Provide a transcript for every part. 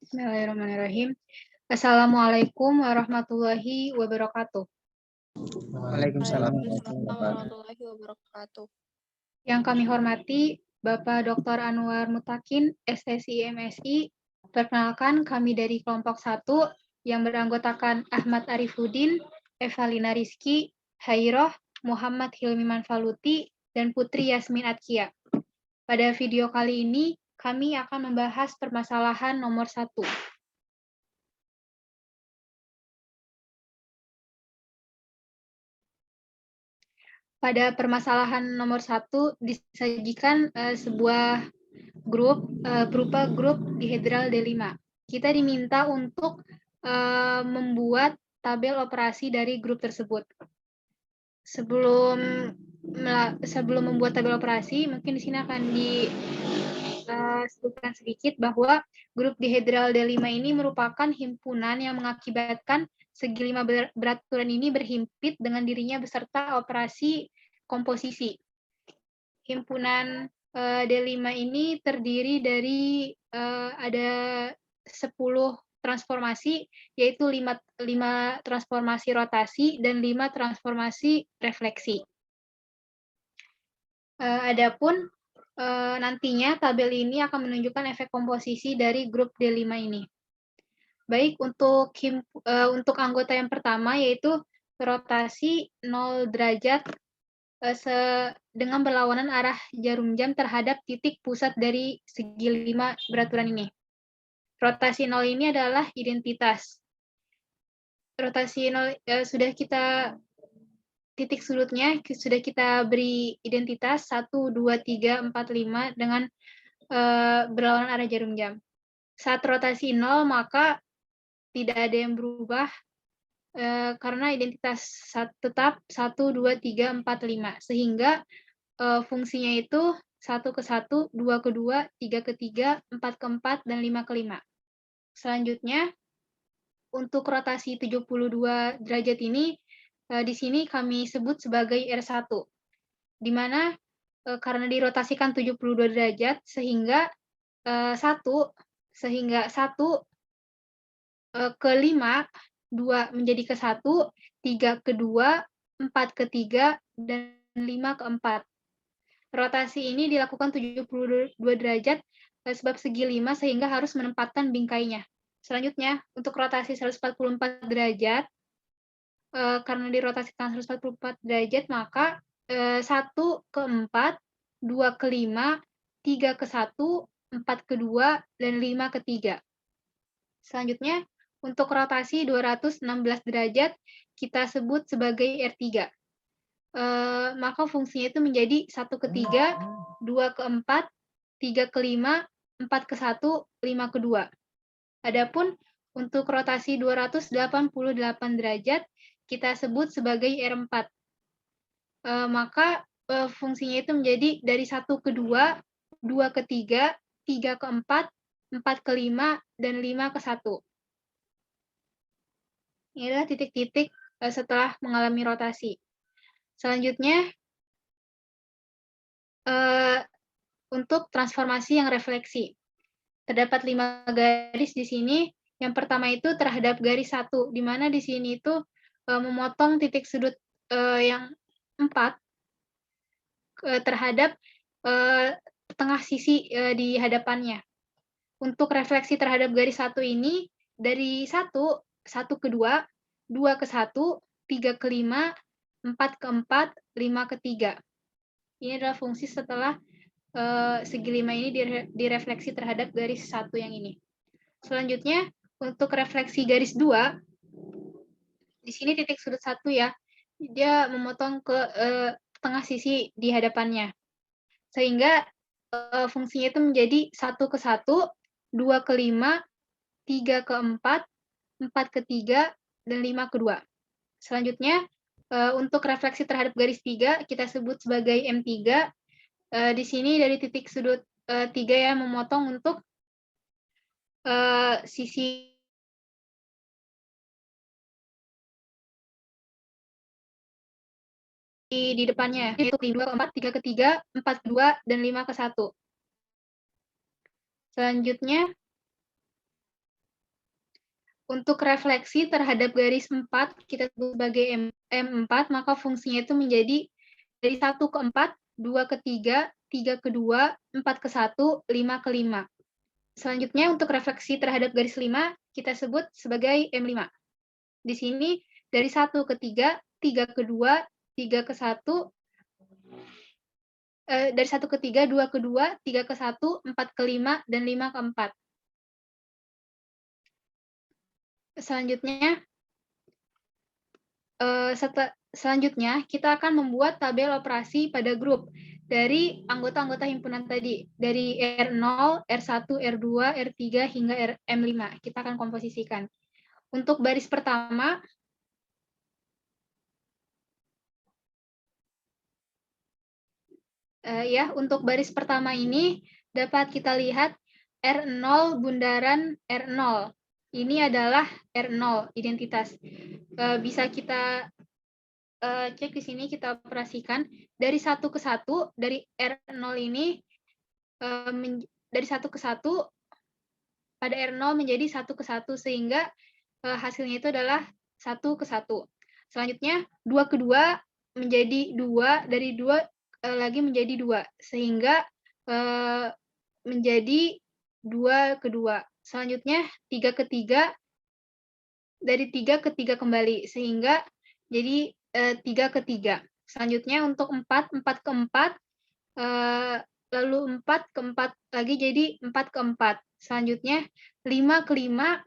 Bismillahirrahmanirrahim. Assalamualaikum warahmatullahi wabarakatuh. Waalaikumsalam warahmatullahi wabarakatuh. Yang kami hormati Bapak Dr. Anwar Mutakin, SSI MSI. Perkenalkan, kami dari kelompok 1 yang beranggotakan Ahmad Arifuddin, Evalina Rizky, Hairoh, Muhammad Hilmi Manfaluti, dan Putri Yasmin Atkia. Pada video kali ini, kami akan membahas permasalahan nomor 1. Pada permasalahan nomor 1 disajikan sebuah grup berupa grup dihedral D5. Kita diminta untuk membuat tabel operasi dari grup tersebut. Sebelum membuat tabel operasi, mungkin di sini akan disebutkan sedikit bahwa grup dihedral D5 ini merupakan himpunan yang mengakibatkan segi 5 beraturan ini berhimpit dengan dirinya beserta operasi komposisi. Himpunan D5 ini terdiri dari ada 10 transformasi, yaitu 5 transformasi rotasi dan 5 transformasi refleksi. Adapun nantinya tabel ini akan menunjukkan efek komposisi dari grup D5 ini. Baik, untuk anggota yang pertama yaitu rotasi 0 derajat dengan berlawanan arah jarum jam terhadap titik pusat dari segi 5 beraturan ini. Rotasi 0 ini adalah identitas. Rotasi 0 sudah kita titik sudutnya sudah kita beri identitas 1, 2, 3, 4, 5 dengan berlawanan arah jarum jam. Saat rotasi 0 maka tidak ada yang berubah karena identitas tetap 1, 2, 3, 4, 5. Sehingga fungsinya itu 1 ke 1, 2 ke 2, 3 ke 3, 4 ke 4, dan 5 ke 5. Selanjutnya, untuk rotasi 72 derajat ini, di sini kami sebut sebagai R1. Di mana karena dirotasikan 72 derajat, sehingga 1 ke 5, 2 menjadi ke 1, 3 ke 2, 4 ke 3, dan 5 ke 4. Rotasi ini dilakukan 72 derajat sebab segi 5 sehingga harus menempatkan bingkainya. Selanjutnya, untuk rotasi 144 derajat, karena dirotasikan 144 derajat, maka 1 ke 4, 2 ke 5, 3 ke 1, 4 ke 2, dan 5 ke 3. Selanjutnya, untuk rotasi 216 derajat, kita sebut sebagai R3. Maka fungsinya itu menjadi 1 ke 3, 2 ke 4, 3 ke 5, 4 ke 1, 5 ke 2. Adapun untuk rotasi 288 derajat, kita sebut sebagai R4. Maka fungsinya itu menjadi dari 1 ke 2, 2 ke 3, 3 ke 4, 4 ke 5, dan 5 ke 1. Ini adalah titik-titik setelah mengalami rotasi. Selanjutnya, untuk transformasi yang refleksi. Terdapat 5 garis di sini. Yang pertama itu terhadap garis 1, di mana di sini itu memotong titik sudut yang 4 terhadap tengah sisi di hadapannya. Untuk refleksi terhadap garis 1 ini, dari 1 ke 2, 2 ke 1, 3 ke 5, 4 ke 4, 5 ke 3. Ini adalah fungsi setelah segi 5 ini direfleksi terhadap garis 1 yang ini. Selanjutnya, untuk refleksi garis 2, di sini titik sudut 1 ya, dia memotong ke tengah sisi di hadapannya. Sehingga fungsinya itu menjadi 1 ke 1, 2 ke 5, 3 ke 4, 4 ke 3, dan 5 ke 2. Selanjutnya, untuk refleksi terhadap garis 3, kita sebut sebagai M3. Di sini dari titik sudut 3 ya, memotong untuk sisi di depannya, yaitu 2 ke 4, 3 ke 3, 4 ke 2, dan 5 ke 1. Selanjutnya, Untuk refleksi terhadap garis 4, kita sebut sebagai M4, maka fungsinya itu menjadi dari 1 ke 4, 2 ke 3, 3 ke 2, 4 ke 1, 5 ke 5. Selanjutnya untuk refleksi terhadap garis 5, kita sebut sebagai M5. Di sini dari 1 ke 3, 3 ke 2, 3 ke 1, dari 1 ke 3, 2 ke 2, 3 ke 1, 4 ke 5, dan 5 ke 4. Selanjutnya, kita akan membuat tabel operasi pada grup dari anggota-anggota himpunan tadi, dari R0, R1, R2, R3, hingga M5. Kita akan komposisikan. Untuk baris pertama, untuk baris pertama ini dapat kita lihat R0 bundaran R0. Ini adalah R0, identitas. Bisa kita cek di sini, kita operasikan dari 1 ke 1, dari R0 ini, dari 1 ke 1, pada R0 menjadi 1 ke 1, sehingga hasilnya itu adalah 1 ke 1. Selanjutnya, 2 ke 2 menjadi 2, dari 2 lagi menjadi 2, sehingga menjadi 2 ke 2. Selanjutnya, 3 ke 3, dari 3 ke 3 kembali, sehingga jadi 3 ke 3. Selanjutnya untuk 4, 4 ke 4, lalu 4 ke 4 lagi jadi 4 ke 4. Selanjutnya 5 ke 5,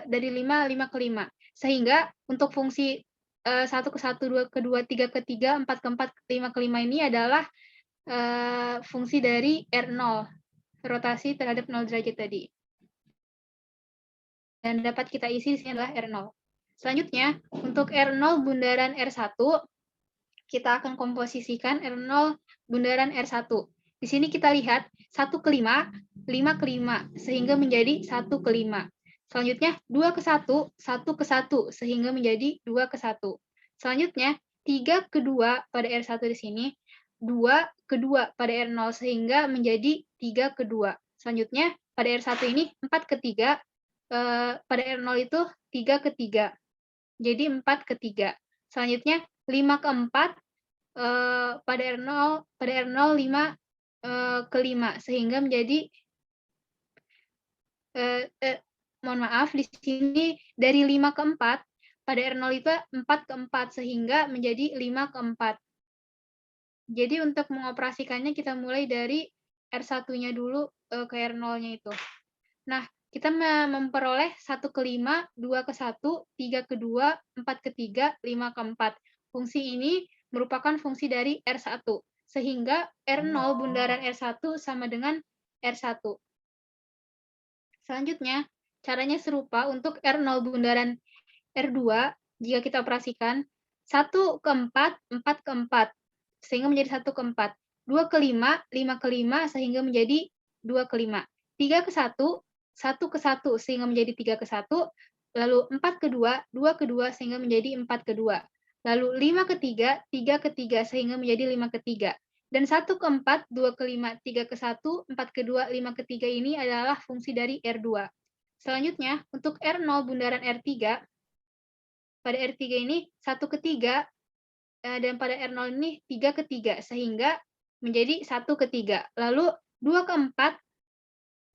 dari 5, 5 ke 5. Sehingga untuk fungsi 1 ke 1, 2 ke 2, 3 ke 3, 4 ke 4, 5 ke 5 ini adalah fungsi dari R0, rotasi terhadap 0 derajat tadi. Dan dapat kita isi di sini adalah R0. Selanjutnya, untuk R0 bundaran R1, kita akan komposisikan R0 bundaran R1. Di sini kita lihat 1 ke 5, 5 ke 5, sehingga menjadi 1 ke 5. Selanjutnya 2 ke 1, 1 ke 1, sehingga menjadi 2 ke 1. Selanjutnya 3 ke 2 pada R1 di sini, 2 ke 2 pada R0, sehingga menjadi 3 ke 2. Selanjutnya pada R1 ini 4 ke 3, pada R0 itu 3 ke 3. Jadi 4 ke 3. Selanjutnya 5 ke 4, pada R0 5 ke 5, sehingga menjadi mohon maaf, di sini dari 5 ke 4, pada R0 itu 4 ke 4, sehingga menjadi 5 ke 4. Jadi untuk mengoperasikannya kita mulai dari R1-nya dulu ke R0-nya itu. Nah, kita memperoleh 1 ke 5, 2 ke 1, 3 ke 2, 4 ke 3, 5 ke 4. Fungsi ini merupakan fungsi dari R1, sehingga R0 bundaran R1 sama dengan R1. Selanjutnya, caranya serupa untuk R0 bundaran R2, jika kita operasikan, 1 ke 4, 4 ke 4, sehingga menjadi 1 ke 4. 2 ke 5, 5 ke 5, sehingga menjadi 2 ke 5. 3 ke 1, 1 ke 1, sehingga menjadi 3 ke 1. Lalu 4 ke 2, 2 ke 2, sehingga menjadi 4 ke 2. Lalu 5 ke 3, 3 ke 3, sehingga menjadi 5 ke 3. Dan 1 ke 4, 2 ke 5, 3 ke 1, 4 ke 2, 5 ke 3 ini adalah fungsi dari R2. Selanjutnya, untuk R0 bundaran R3, pada R3 ini 1 ke 3, dan pada R0 ini 3 ke 3, sehingga menjadi 1 ke 3. Lalu 2 ke 4,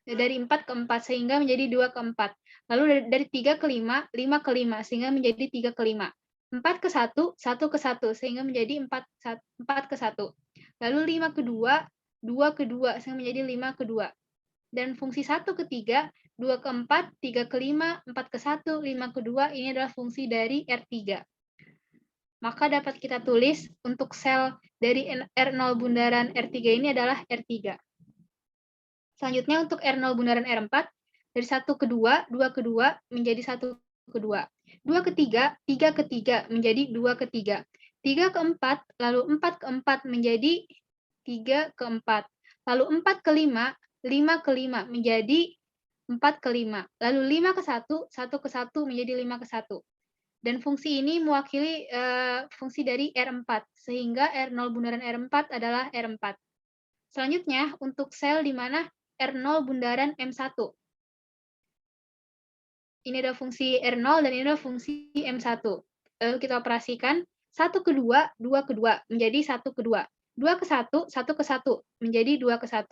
dari 4 ke 4, sehingga menjadi 2 ke 4. Lalu dari 3 ke 5, 5 ke 5, sehingga menjadi 3 ke 5. 4 ke 1, 1 ke 1, sehingga menjadi 4 ke 1. Lalu 5 ke 2, 2 ke 2, sehingga menjadi 5 ke 2. Dan fungsi 1 ke 3, 2 ke 4, 3 ke 5, 4 ke 1, 5 ke 2, ini adalah fungsi dari R3. Maka dapat kita tulis untuk sel dari R0 bundaran R3 ini adalah R3. Selanjutnya untuk R0 bundaran R4, dari 1 ke 2, 2 ke 2, menjadi 1 ke 2. 2 ke 3, 3 ke 3, menjadi 2 ke 3. 3 ke 4, lalu 4 ke 4 menjadi 3 ke 4. Lalu 4 ke 5, 5 ke 5 menjadi 4 ke 5. Lalu 5 ke 1, 1 ke 1 menjadi 5 ke 1. Dan fungsi ini mewakili fungsi dari R4, sehingga R0 bundaran R4 adalah R4. Selanjutnya, untuk sel di mana R0 bundaran M1. ini adalah fungsi R0 dan ini adalah fungsi M1. Lalu kita operasikan 1 ke 2, 2 ke 2 menjadi 1 ke 2. 2 ke 1, 1 ke 1 menjadi 2 ke 1.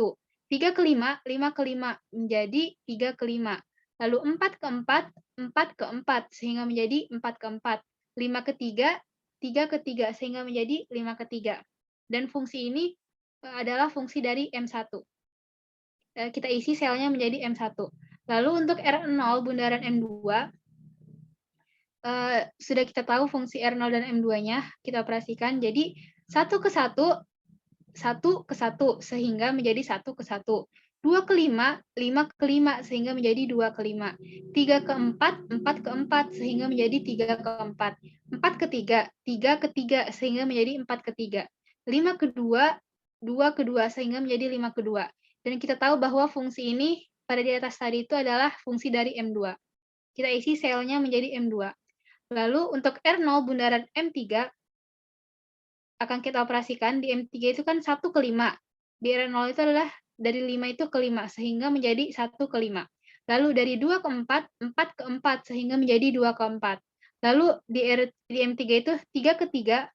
3 ke 5, 5 ke 5 menjadi 3 ke 5. Lalu 4 ke 4, 4 ke 4 sehingga menjadi 4 ke 4. 5 ke 3, 3 ke 3 sehingga menjadi 5 ke 3. Dan fungsi ini adalah fungsi dari M1. Kita isi selnya menjadi M1. Lalu untuk R0 bundaran M2, sudah kita tahu fungsi R0 dan M2-nya, kita operasikan. Jadi 1 ke 1, 1 ke 1 sehingga menjadi 1 ke 1. 2 ke 5, 5 ke 5 sehingga menjadi 2 ke 5. 3 ke 4, 4 ke 4 sehingga menjadi 3 ke 4. 4 ke 3, 3 ke 3 sehingga menjadi 4 ke 3. 5 ke 2, 2 ke 2 sehingga menjadi 5 ke 2. Dan kita tahu bahwa fungsi ini pada di atas tadi itu adalah fungsi dari M2. Kita isi selnya menjadi M2. Lalu untuk R0 bundaran M3 akan kita operasikan. Di M3 itu kan 1 ke 5. Di R0 itu adalah dari 5 itu ke 5 sehingga menjadi 1 ke 5. Lalu dari 2 ke 4, 4 ke 4 sehingga menjadi 2 ke 4. Lalu di M3 itu 3 ke 3,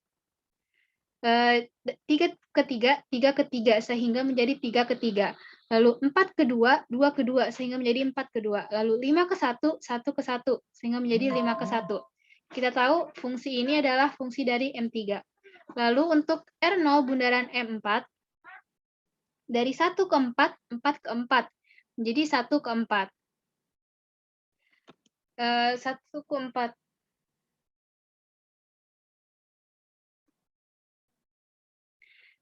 3 ke 3, 3 ke 3 sehingga menjadi 3 ke 3. Lalu 4 ke 2, 2 ke 2 sehingga menjadi 4 ke 2. Lalu 5 ke 1, 1 ke 1 sehingga menjadi 5 ke 1. Kita tahu fungsi ini adalah fungsi dari M3. Lalu untuk R0 bundaran M4, dari 1 ke 4, 4 ke 4. Menjadi 1 ke 4. 1 ke 4.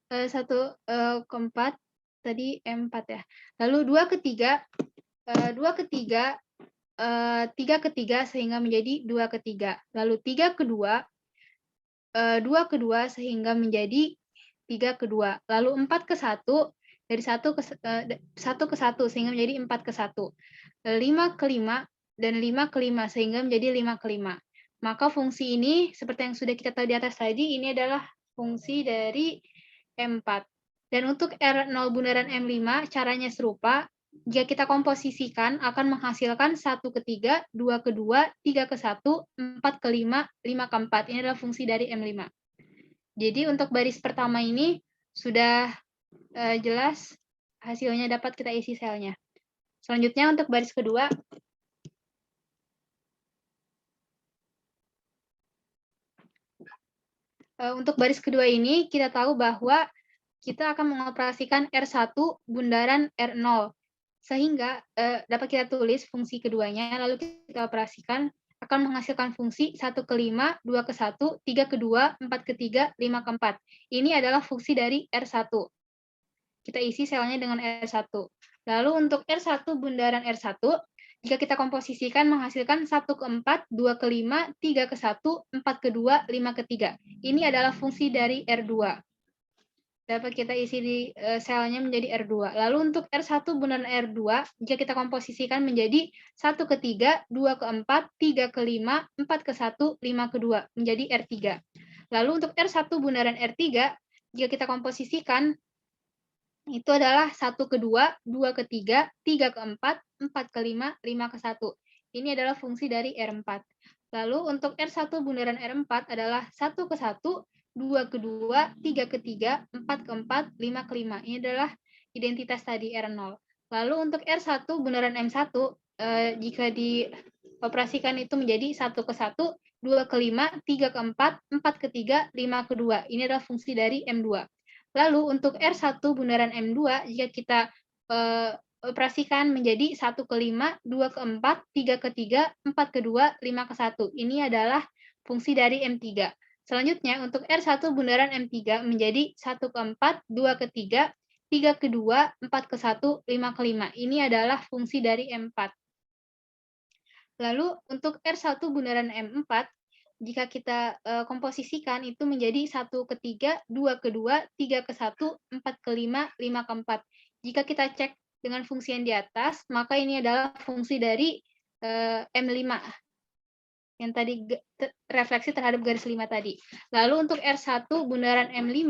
1 ke 4, tadi M4 ya. Lalu 2 ke 3, 2 ke 3, 3 ke 3 sehingga menjadi 2 ke 3. Lalu 3 ke 2, 2 ke 2 sehingga menjadi 3 ke 2. Lalu 4 ke 1, dari 1 ke 1 sehingga menjadi 4 ke 1. 5 ke 5 dan 5 ke 5 sehingga menjadi 5 ke 5. Maka fungsi ini seperti yang sudah kita tahu di atas tadi, ini adalah fungsi dari M4. Dan untuk R0 bundaran M5 caranya serupa. Jika kita komposisikan akan menghasilkan 1 ke 3, 2 ke 2, 3 ke 1, 4 ke 5, 5 ke 4. Ini adalah fungsi dari M5. Jadi untuk baris pertama ini sudah jelas hasilnya, dapat kita isi selnya. Selanjutnya untuk baris kedua, untuk baris kedua ini kita tahu bahwa kita akan mengoperasikan R1 bundaran R0. Sehingga dapat kita tulis fungsi keduanya, lalu kita operasikan akan menghasilkan fungsi 1 ke 5, 2 ke 1, 3 ke 2, 4 ke 3, 5 ke 4. Ini adalah fungsi dari R1. Kita isi selnya dengan R1. Lalu untuk R1 bundaran R1, jika kita komposisikan menghasilkan 1 ke 4, 2 ke 5, 3 ke 1, 4 ke 2, 5 ke 3. Ini adalah fungsi dari R2. Dapat kita isi di selnya menjadi R2. Lalu untuk R1 bundaran R2, jika kita komposisikan menjadi 1 ke 3, 2 ke 4, 3 ke 5, 4 ke 1, 5 ke 2, menjadi R3. Lalu untuk R1 bundaran R3, jika kita komposisikan, itu adalah 1 ke 2, 2 ke 3, 3 ke 4, 4 ke 5, 5 ke 1. Ini adalah fungsi dari R4. Lalu untuk R1 bundaran R4 adalah 1 ke 1, 2 ke 2, 3 ke 3, 4 ke 4, 5 ke 5. Ini adalah identitas tadi R0. Lalu untuk R1 bundaran M1, jika dioperasikan itu menjadi 1 ke 1, 2 ke 5, 3 ke 4, 4 ke 3, 5 ke 2. Ini adalah fungsi dari M2. Lalu untuk R1 bundaran M2, jika kita operasikan menjadi 1 ke 5, 2 ke 4, 3 ke 3, 4 ke 2, 5 ke 1. Ini adalah fungsi dari M3. Selanjutnya, untuk R1 bundaran M3 menjadi 1 ke 4, 2 ke 3, 3 ke 2, 4 ke 1, 5 ke 5. Ini adalah fungsi dari M4. Lalu untuk R1 bundaran M4, jika kita komposisikan itu menjadi 1 ke 3, 2 ke 2, 3 ke 1, 4 ke 5, 5 ke 4. Jika kita cek dengan fungsi yang di atas, maka ini adalah fungsi dari M5. Yang tadi refleksi terhadap garis 5 tadi. Lalu untuk R1 bundaran M5,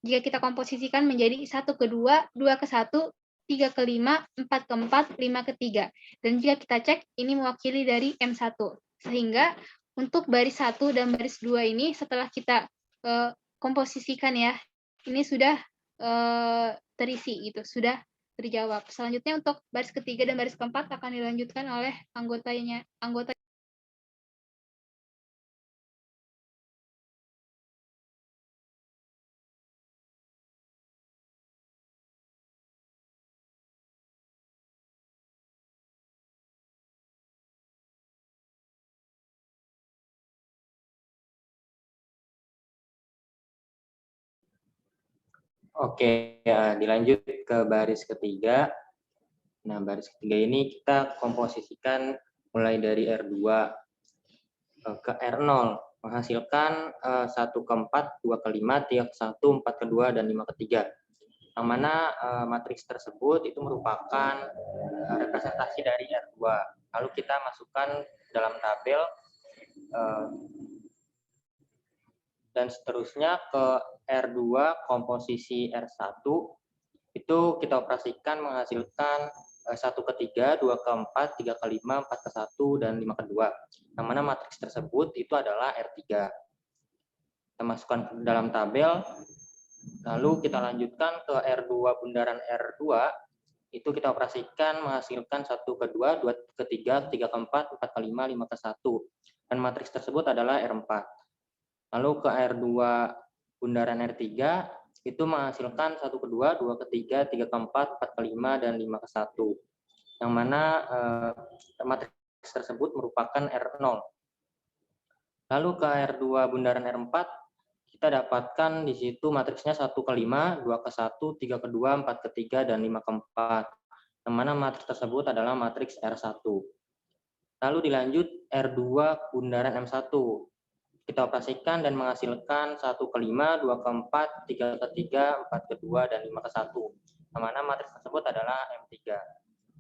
jika kita komposisikan menjadi 1 ke 2, 2 ke 1, 3 ke 5, 4 ke 4, 5 ke 3. Dan jika kita cek, ini mewakili dari M1. Sehingga untuk baris 1 dan baris 2 ini setelah kita komposisikan ya, ini sudah terisi gitu, sudah terjawab. Selanjutnya untuk baris ketiga dan baris keempat akan dilanjutkan oleh anggota. Oke, ya, dilanjut ke baris ketiga. Nah, baris ketiga ini kita komposisikan mulai dari R2 ke R0, menghasilkan 1 ke 4, 2 ke 5, 3 ke 1, 4 ke 2, dan 5 ke 3. Yang mana matriks tersebut itu merupakan representasi dari R2. Lalu kita masukkan dalam tabel dan seterusnya ke R2 komposisi R1 itu kita operasikan menghasilkan 1 ke 3, 2 ke 4, 3 ke 5, 4 ke 1, dan 5 ke 2. Yang mana matriks tersebut itu adalah R3. Kita masukkan ke dalam tabel, lalu kita lanjutkan ke R2 bundaran R2, itu kita operasikan menghasilkan 1 ke 2, 2 ke 3, 3 ke 4, 4 ke 5, 5 ke 1. Dan matriks tersebut adalah R4. Lalu ke R2 bundaran R3 itu menghasilkan 1 ke 2, 2 ke 3, 3 ke 4, 4 ke 5, dan 5 ke 1. Yang mana matriks tersebut merupakan R0. Lalu ke R2 bundaran R4 kita dapatkan di situ matriksnya 1 ke 5, 2 ke 1, 3 ke 2, 4 ke 3, dan 5 ke 4. Yang mana matriks tersebut adalah matriks R1. Lalu dilanjut R2 bundaran M1. Kita operasikan dan menghasilkan 1 ke 5, 2 ke 4, 3 ke 3, 4 ke 2, dan 5 ke 1. Yang mana matriks tersebut adalah M3.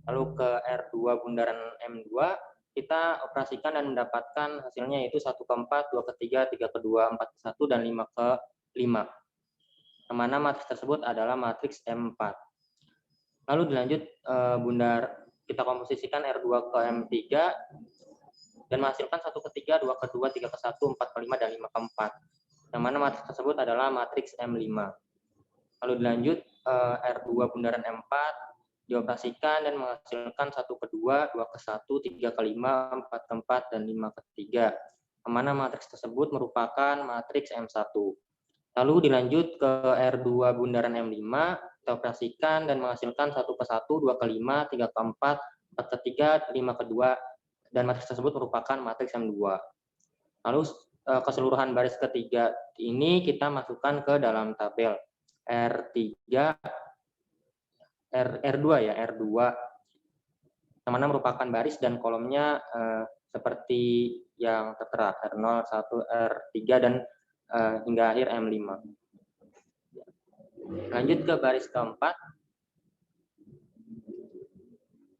Lalu ke R2 bundaran M2, kita operasikan dan mendapatkan hasilnya yaitu 1 ke 4, 2 ke 3, 3 ke 2, 4 ke 1, dan 5 ke 5. Yang mana matriks tersebut adalah matriks M4. Lalu dilanjut kita komposisikan R2 ke M3 dan menghasilkan 1 ke 3, 2 ke 2, 3 ke 1, 4 ke 5, dan 5 ke 4. Yang mana matriks tersebut adalah matriks M5. Lalu dilanjut R2 bundaran M4 dioperasikan dan menghasilkan 1 ke 2, 2 ke 1, 3 ke 5, 4 ke 4, dan 5 ke 3. Yang mana matriks tersebut merupakan matriks M1. Lalu dilanjut ke R2 bundaran M5, kita operasikan dan menghasilkan 1 ke 1, 2 ke 5, 3 ke 4, 4 ke 3, 5 ke 2, dan matriks tersebut merupakan matriks M2. Lalu keseluruhan baris ketiga ini kita masukkan ke dalam tabel R3, R2 ya, R2, yang mana merupakan baris dan kolomnya seperti yang tertera R0, 1, R3, dan hingga akhir M5. Lanjut ke baris keempat.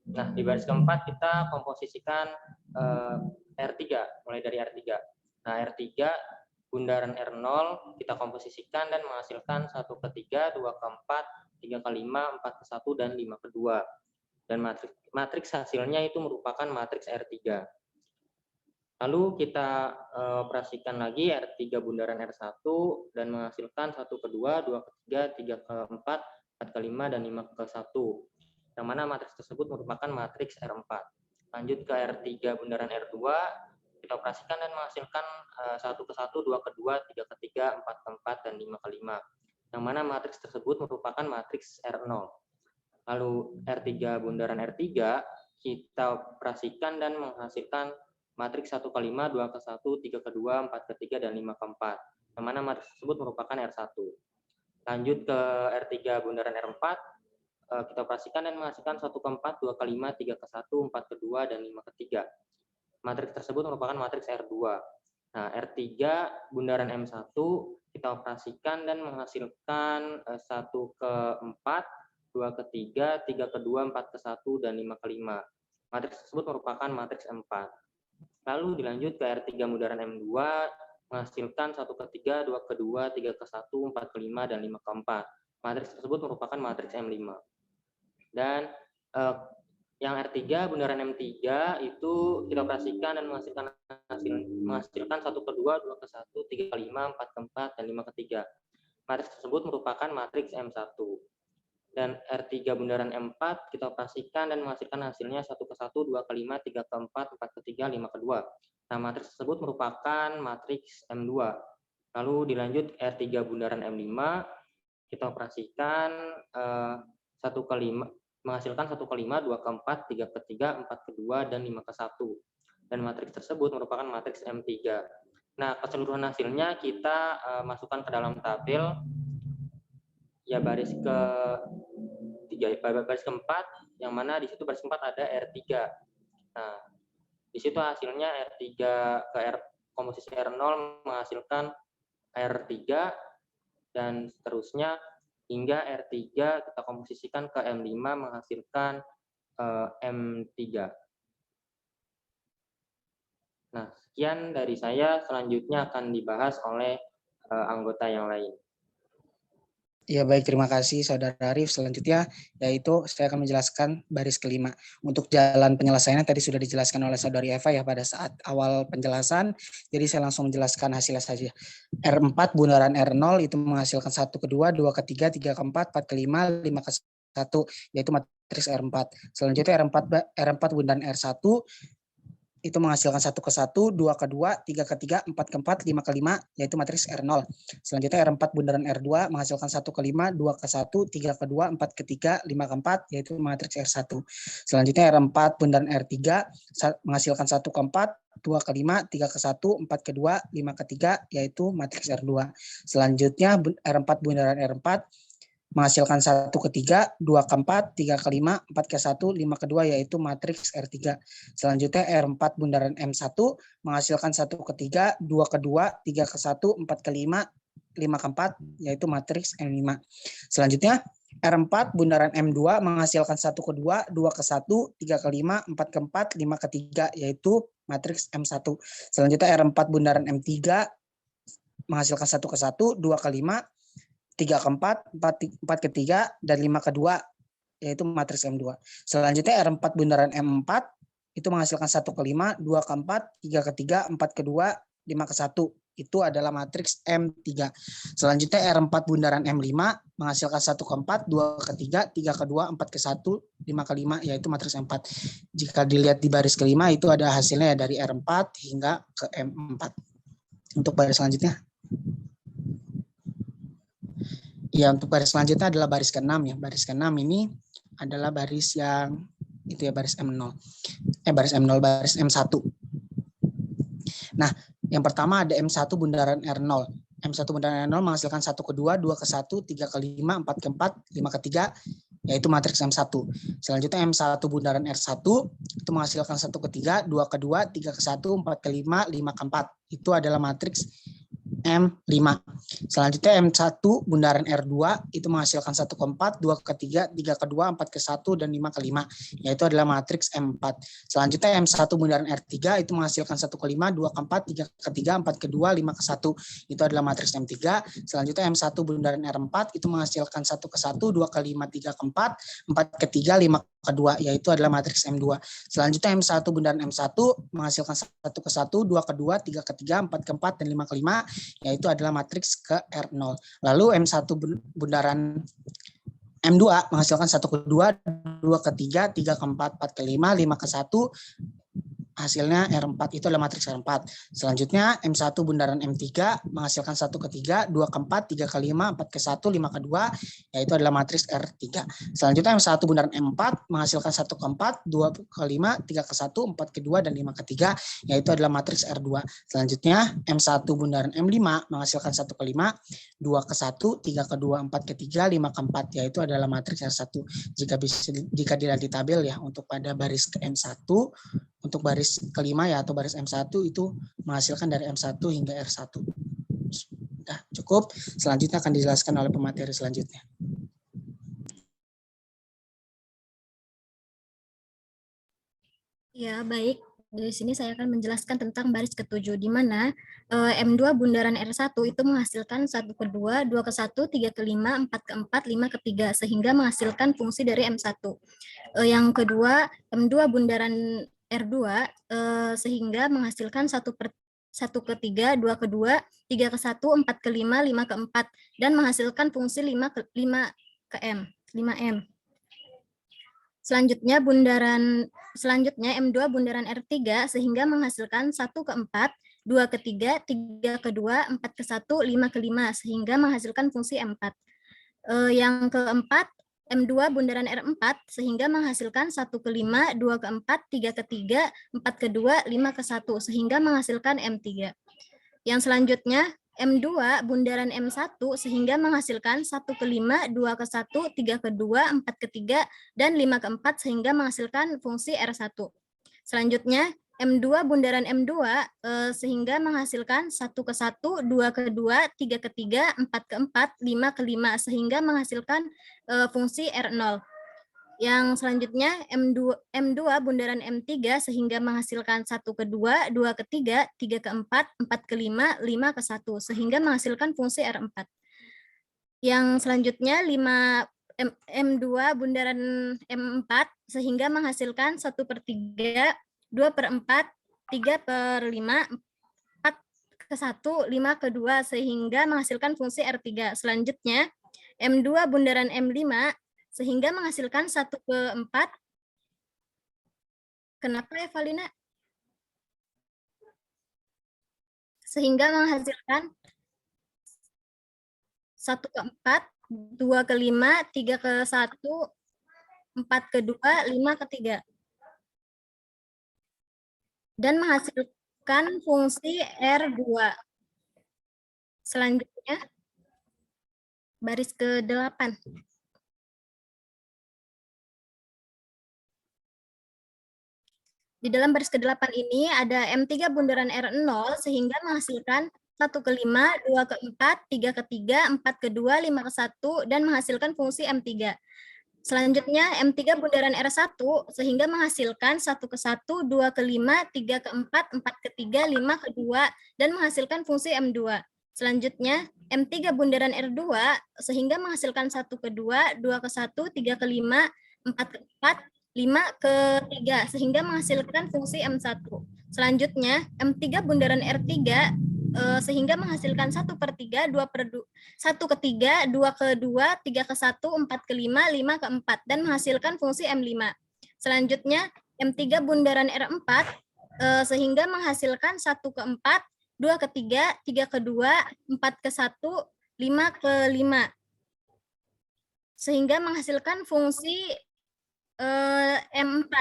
Nah, di baris keempat kita komposisikan R3, mulai dari R3. Nah, R3 bundaran R0 kita komposisikan dan menghasilkan 1 ke 3, 2 ke 4, 3 ke 5, 4 ke 1, dan 5 ke 2. Dan matriks hasilnya itu merupakan matriks R3. Lalu kita operasikan lagi R3 bundaran R1 dan menghasilkan 1 ke 2, 2 ke 3, 3 ke 4, 4 ke 5, dan 5 ke 1. Yang mana matriks tersebut merupakan matriks R4. Lanjut ke R3 bundaran R2, kita operasikan dan menghasilkan 1 ke 1, 2 ke 2, 3 ke 3, 4 ke 4, dan 5 ke 5. Yang mana matriks tersebut merupakan matriks R0. Lalu R3 bundaran R3, kita operasikan dan menghasilkan matriks 1 ke 5, 2 ke 1, 3 ke 2, 4 ke 3, dan 5 ke 4. Yang mana matriks tersebut merupakan R1. Lanjut ke R3 bundaran R4, kita operasikan dan menghasilkan 1 ke 4, 2 ke 5, 3 ke 1, 4 ke 2, dan 5 ke 3. Matriks tersebut merupakan matriks R2. Nah, R3 bundaran M1 kita operasikan dan menghasilkan 1 ke 4, 2 ke 3, 3 ke 2, 4 ke 1, dan 5 ke 5. Matriks tersebut merupakan matriks M4. Lalu dilanjut ke R3 bundaran M2, menghasilkan 1 ke 3, 2 ke 2, 3 ke 1, 4 ke 5, dan 5 ke 4. Matriks tersebut merupakan matriks M5. Dan yang R3 bundaran M3 itu kita operasikan dan menghasilkan 1 ke 2, 2 ke 1, 3 ke 5, 4 ke 4, dan 5 ke 3. Matriks tersebut merupakan matriks M1. Dan R3 bundaran M4 kita operasikan dan menghasilkan hasilnya 1 ke 1, 2 ke 5, 3 ke 4, 4 ke 3, 5 ke 2. Nah, matriks tersebut merupakan matriks M2. Lalu dilanjut R3 bundaran M5 kita operasikan 1 ke 5, menghasilkan 1 ke 5, 2 ke 4, 3 ke 3, 4 ke 2, dan 5 ke 1. Dan matriks tersebut merupakan matriks M3. Nah, keseluruhan hasilnya kita masukkan ke dalam tabel, ya baris keempat, yang mana di situ baris keempat ada R3. Nah, di situ hasilnya R3 ke komposisi R0 menghasilkan R3, dan seterusnya hingga R3 kita komposisikan ke M5 menghasilkan M3. Nah, sekian dari saya, selanjutnya akan dibahas oleh anggota yang lain. Ya baik, terima kasih Saudara Arif. Selanjutnya yaitu saya akan menjelaskan baris kelima. Untuk jalan penyelesaiannya tadi sudah dijelaskan oleh Saudari Eva ya pada saat awal penjelasan. Jadi saya langsung menjelaskan hasilnya saja. R4 bundaran R0 itu menghasilkan 1 ke 2, 2 ke 3, 3 ke 4, 4 ke 5, 5 ke 1, yaitu matriks R4. Selanjutnya R4 bundaran R1 itu menghasilkan 1 ke 1, 2 ke 2, 3 ke 3, 4 ke 4, 5 ke 5, yaitu matriks R0. Selanjutnya R4 bundaran R2 menghasilkan 1 ke 5, 2 ke 1, 3 ke 2, 4 ke 3, 5 ke 4, yaitu matriks R1. Selanjutnya R4 bundaran R3 menghasilkan 1 ke 4, 2 ke 5, 3 ke 1, 4 ke 2, 5 ke 3, yaitu matriks R2. Selanjutnya R4 bundaran R4 menghasilkan 1 ke 3, 2 ke 4, 3 ke 5, 4 ke 1, 5 ke 2, yaitu matriks R3. Selanjutnya R4 bundaran M1 menghasilkan 1 ke 3, 2 ke 2, 3 ke 1, 4 ke 5, 5 ke 4, yaitu matriks M5. Selanjutnya R4 bundaran M2 menghasilkan 1 ke 2, 2 ke 1, 3 ke 5, 4 ke 4, 5 ke 3, yaitu matriks M1. Selanjutnya R4 bundaran M3 menghasilkan 1 ke 1, 2 ke 5, 3 ke 4, 4 ke 3, dan 5 ke 2, yaitu matriks M2. Selanjutnya R4 bundaran M4 itu menghasilkan 1 ke 5, 2 ke 4, 3 ke 3, 4 ke 2, 5 ke 1. Itu adalah matriks M3. Selanjutnya R4 bundaran M5 menghasilkan 1 ke 4, 2 ke 3, 3 ke 2, 4 ke 1, 5 ke 5, yaitu matriks M4. Jika dilihat di baris kelima itu ada hasilnya dari R4 hingga ke M4. Untuk baris selanjutnya. Ya, untuk baris selanjutnya adalah baris ke-6 ya. Baris ke-6 ini adalah baris yang itu ya, baris M0. Baris M0, baris M1. Nah, yang pertama ada M1 bundaran R0. M1 bundaran R0 menghasilkan 1 ke 2, 2 ke 1, 3 ke 5, 4 ke 4, 5 ke 3, yaitu matriks M1. Selanjutnya M1 bundaran R1 itu menghasilkan 1 ke 3, 2 ke 2, 3 ke 1, 4 ke 5, 5 ke 4. Itu adalah matriks M5. Selanjutnya M1 bundaran R2 itu menghasilkan 1 ke 4, 2 ke 3, 3 ke 2, 4 ke 1, dan 5 ke 5, yaitu adalah matriks M4. Selanjutnya M1 bundaran R3 itu menghasilkan 1 ke 5, 2 ke 4, 3 ke 3, 4 ke 2, 5 ke 1, itu adalah matriks M3. Selanjutnya M1 bundaran R4 itu menghasilkan 1 ke 1, 2 ke 5, 3 ke 4, 4 ke 3, 5 ke 2, yaitu adalah matriks M2. Selanjutnya M1 bundaran M1 menghasilkan 1 ke 1, 2 ke 2, 3 ke 3, 4 ke 4, dan 5 ke 5, yaitu adalah matriks ke R0. Lalu M1 bundaran M2 menghasilkan 1 ke 2, 2 ke 3, 3 ke 4, 4 ke 5, 5 ke 1, hasilnya R4, itu adalah matriks R4. Selanjutnya M1 bundaran M3 menghasilkan 1 ke 3, 2 ke 4, 3 ke 5, 4 ke 1, 5 ke 2, yaitu adalah matriks R3. Selanjutnya M1 bundaran M4 menghasilkan 1 ke 4, 2 ke 5, 3 ke 1, 4 ke 2, dan 5 ke 3, yaitu adalah matriks R2. Selanjutnya M1 bundaran M5 menghasilkan 1 ke 5, 2 ke 1, 3 ke 2, 4 ke 3, 5 ke 4, yaitu adalah matriks R1. Jika dilihat di tabel ya, untuk pada baris ke M1, untuk baris kelima ya atau baris M1 itu menghasilkan dari M1 hingga R1. Sudah cukup. Selanjutnya akan dijelaskan oleh pemateri selanjutnya. Ya, baik. Di sini saya akan menjelaskan tentang baris ke-7, di mana M2 bundaran R1 itu menghasilkan 1 ke 2, 2 ke 1, 3 ke 5, 4 ke 4, 5 ke 3, sehingga menghasilkan fungsi dari M1. Yang kedua, M2 bundaran R2 sehingga menghasilkan 1 ke 3, 2 ke 2, 3 ke 1, 4 ke 5, 5 ke 4, dan menghasilkan fungsi 5 M. Selanjutnya M2 bundaran R3 sehingga menghasilkan 1 ke 4, 2 ke 3, 3 ke 2, 4 ke 1, 5 ke 5, sehingga menghasilkan fungsi M4. Yang keempat, M2 bundaran R4 sehingga menghasilkan 1 ke 5, 2 ke 4, 3 ke 3, 4 ke 2, 5 ke 1, sehingga menghasilkan M3. Yang selanjutnya, M2 bundaran M1 sehingga menghasilkan 1 ke 5, 2 ke 1, 3 ke 2, 4 ke 3, dan 5 ke 4 sehingga menghasilkan fungsi R1. Selanjutnya, M2 bundaran M2 sehingga menghasilkan 1 ke 1, 2 ke 2, 3 ke 3, 4 ke 4, 5 ke 5 sehingga menghasilkan fungsi R0. Yang selanjutnya M2 bundaran M3 sehingga menghasilkan 1 ke 2, 2 ke 3, 3 ke 4, 4 ke 5, 5 ke 1 sehingga menghasilkan fungsi R4. Yang selanjutnya M2 bundaran M4 sehingga menghasilkan 1 per 3, 2 per 4, 3 per 5, 4 ke 1, 5 ke 2 sehingga menghasilkan fungsi R3. Selanjutnya M2 bundaran M5 sehingga menghasilkan 1 ke 4. Kenapa Evalina? Sehingga menghasilkan 1 ke 4, 2 ke 5, 3 ke 1, 4 ke 2, 5 ke 3. Dan menghasilkan fungsi R2. Selanjutnya, baris ke-8. Di dalam baris ke-8 ini ada M3 bundaran R0 sehingga menghasilkan 1 ke 5, 2 ke 4, 3 ke 3, 4 ke 2, 5 ke 1, dan menghasilkan fungsi M3. Selanjutnya M3 bundaran R1 sehingga menghasilkan 1 ke 1, 2 ke 5, 3 ke 4, 4 ke 3, 5 ke 2, dan menghasilkan fungsi M2. Selanjutnya M3 bundaran R2 sehingga menghasilkan 1 ke 2, 2 ke 1, 3 ke 5, 4 ke 4, 5 ke 3 sehingga menghasilkan fungsi M1. Selanjutnya M3 bundaran R3 sehingga menghasilkan 1 per 3, 2 per 1 ke 3, 2 ke 2, 3 ke 1, 4 ke 5, 5 ke 4, dan menghasilkan fungsi M5. Selanjutnya M3 bundaran R4 sehingga menghasilkan 1 ke 4, 2 ke 3, 3 ke 2, 4 ke 1, 5 ke 5. Sehingga menghasilkan fungsi M4.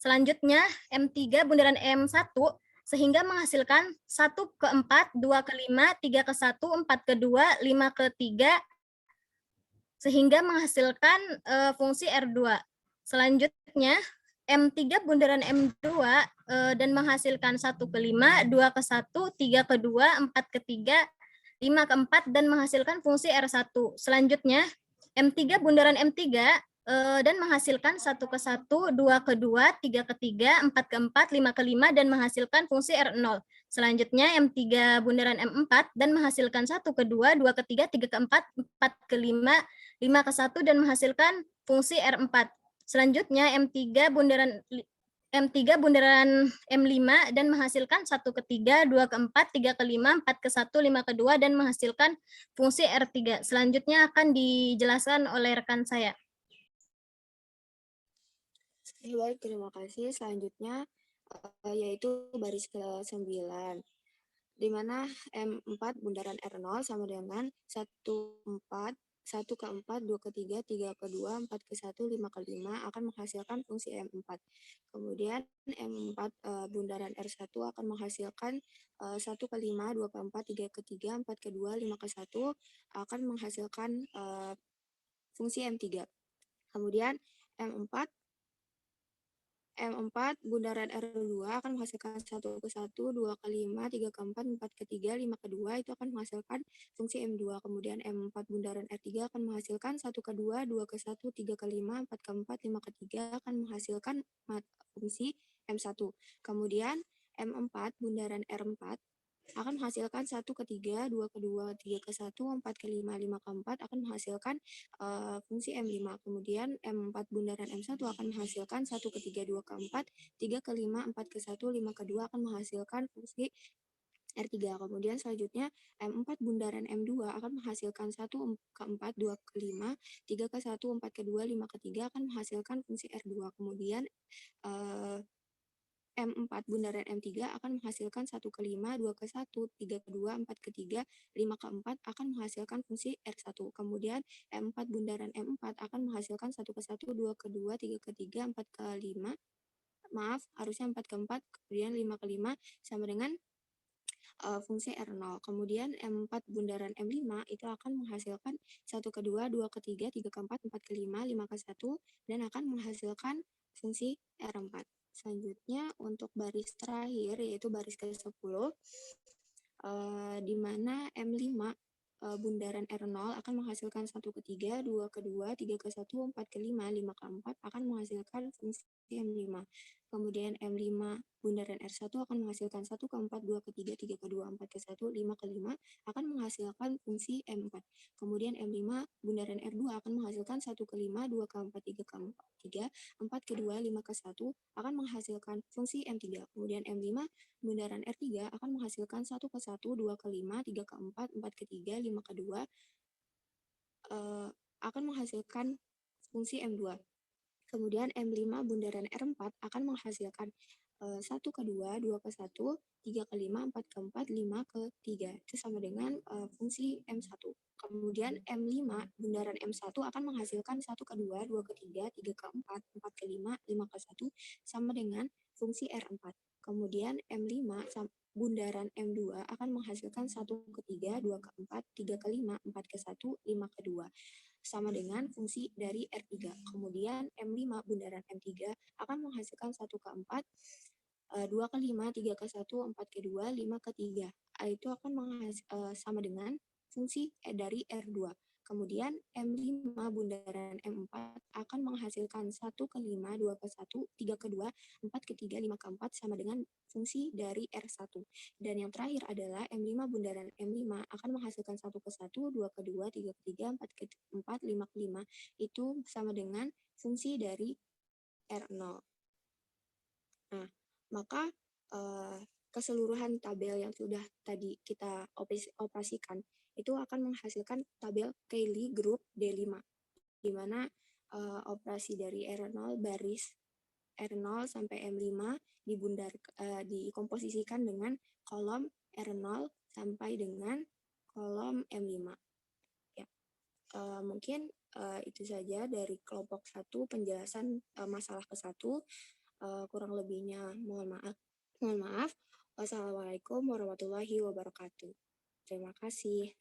Selanjutnya M3 bundaran M1 sehingga menghasilkan 1 ke 4, 2 ke 5, 3 ke 1, 4 ke 2, 5 ke 3, sehingga menghasilkan fungsi R2. Selanjutnya M3 bundaran M2 dan menghasilkan 1 ke 5, 2 ke 1, 3 ke 2, 4 ke 3, 5 ke 4, dan menghasilkan fungsi R1. Selanjutnya M3 bundaran M3 dan menghasilkan 1 ke 1, 2 ke 2, 3 ke 3, 4 ke 4, 5 ke 5, dan menghasilkan fungsi R0. Selanjutnya M3 bundaran M4 dan menghasilkan 1 ke 2, 2 ke 3, 3 ke 4, 4 ke 5, 5 ke 1, dan menghasilkan fungsi R4. Selanjutnya M3 bundaran M5 dan menghasilkan 1 ke 3, 2 ke 4, 3 ke 5, 4 ke 1, 5 ke 2, dan menghasilkan fungsi R3. Selanjutnya akan dijelaskan oleh rekan saya. Baik, terima kasih. Selanjutnya yaitu baris ke-9, di mana M4 bundaran R0 sama dengan 1 ke 4, 2 ke 3, 3 ke 2, 4 ke 1, 5 ke 5 akan menghasilkan fungsi M4. Kemudian M4 bundaran R1 akan menghasilkan 1 ke 5, 2 ke 4, 3 ke 3, 4 ke 2, 5 ke 1 akan menghasilkan fungsi M3. Kemudian M4 M4 bundaran R2 akan menghasilkan 1 ke 1, 2 ke 5, 3 ke 4, 4 ke 3, 5 ke 2 itu akan menghasilkan fungsi M2. Kemudian M4 bundaran R3 akan menghasilkan 1 ke 2, 2 ke 1, 3 ke 5, 4 ke 4, 5 ke 3 akan menghasilkan fungsi M1. Kemudian M4 bundaran R4 akan menghasilkan 1 ke 3, 2 ke 2, 3 ke 1, 4 ke 5, 5 ke 4 akan menghasilkan fungsi M5. Kemudian M4 bundaran M1 akan menghasilkan 1 ke 3, 2 ke 4, 3 ke 5, 4 ke 1, 5 ke 2 akan menghasilkan fungsi R3. Kemudian selanjutnya M4 bundaran M2 akan menghasilkan 1 ke 4, 2 ke 5, 3 ke 1, 4 ke 2, 5 ke 3 akan menghasilkan fungsi R2. Kemudian M4 bundaran M3 akan menghasilkan 1 ke 5, 2 ke 1, 3 ke 2, 4 ke 3, 5 ke 4 akan menghasilkan fungsi R1. Kemudian M4 bundaran M4 akan menghasilkan 1 ke 1, 2 ke 2, 3 ke 3, 4 ke 5. Maaf, harusnya 4 ke 4, kemudian 5 ke 5 sama dengan fungsi R0. Kemudian M4 bundaran M5 itu akan menghasilkan 1 ke 2, 2 ke 3, 3 ke 4, 4 ke 5, 5 ke 1, dan akan menghasilkan fungsi R4. Selanjutnya untuk baris terakhir yaitu baris ke-10 di mana M5 bundaran R0 akan menghasilkan 1 ke 3, 2 ke 2, 3 ke 1, 4 ke 5, 5 ke 4 akan menghasilkan fungsi M5. Kemudian M5 bundaran R1 akan menghasilkan 1 ke 4, 2 ke 3, 3 ke 2, 4 ke 1, 5 ke 5 akan menghasilkan fungsi M4. Kemudian M5 bundaran R2 akan menghasilkan 1 ke 5, 2 ke 4, 3 ke 4, 4 ke 2, 5 ke 1 akan menghasilkan fungsi M3. Kemudian M5 bundaran R3 akan menghasilkan 1 ke 1, 2 ke 5, 3 ke 4, 4 ke 3, 5 ke 2 akan menghasilkan fungsi M2. Kemudian M5 bundaran R4 akan menghasilkan 1 ke 2, 2 ke 1, 3 ke 5, 4 ke 4, 5 ke 3. Itu sama dengan fungsi M1. Kemudian M5 bundaran M1 akan menghasilkan 1 ke 2, 2 ke 3, 3 ke 4, 4 ke 5, 5 ke 1 sama dengan fungsi R4. Kemudian M5 bundaran M2 akan menghasilkan 1 ke 3, 2 ke 4, 3 ke 5, 4 ke 1, 5 ke 2 sama dengan fungsi dari R3. Kemudian M5 bundaran M3 akan menghasilkan 1 ke 4, 2 ke 5, 3 ke 1, 4 ke 2, 5 ke 3. Itu akan sama dengan fungsi dari R2. Kemudian M5 bundaran M4 akan menghasilkan 1 ke 5, 2 ke 1, 3 ke 2, 4 ke 3, 5 ke 4 sama dengan fungsi dari R1. Dan yang terakhir adalah M5 bundaran M5 akan menghasilkan 1 ke 1, 2 ke 2, 3 ke 3, 4 ke 4, 5 ke 5. Itu sama dengan fungsi dari R0. Nah, maka keseluruhan tabel yang sudah tadi kita operasikan itu akan menghasilkan tabel Cayley Group D5, di mana operasi dari R0 baris R0 sampai M5 dikomposisikan dengan kolom R0 sampai dengan kolom M5. Ya, mungkin itu saja dari kelompok 1 penjelasan masalah ke-1. Kurang lebihnya mohon maaf. Wassalamualaikum warahmatullahi wabarakatuh. Terima kasih.